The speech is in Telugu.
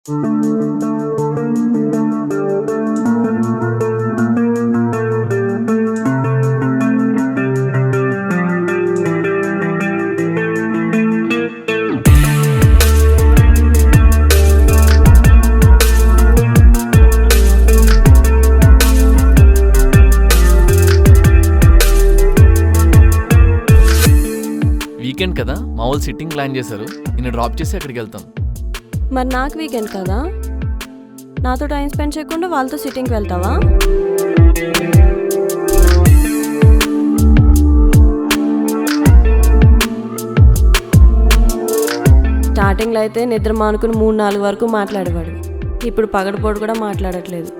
వీకెండ్ కదా, మా వాళ్ళు సిట్టింగ్ ప్లాన్ చేశారు. నిన్ను డ్రాప్ చేసి అక్కడికి వెళ్తాం. మరి నాకు వీకెండ్ కదా, నాతో టైం స్పెండ్ చేయకుండా వాళ్ళతో సిట్టింగ్కి వెళ్తావా? స్టార్టింగ్లో అయితే నిద్ర మానుకుని 3-4 వరకు మాట్లాడేవాడు. ఇప్పుడు పగటిపూట కూడా మాట్లాడట్లేదు.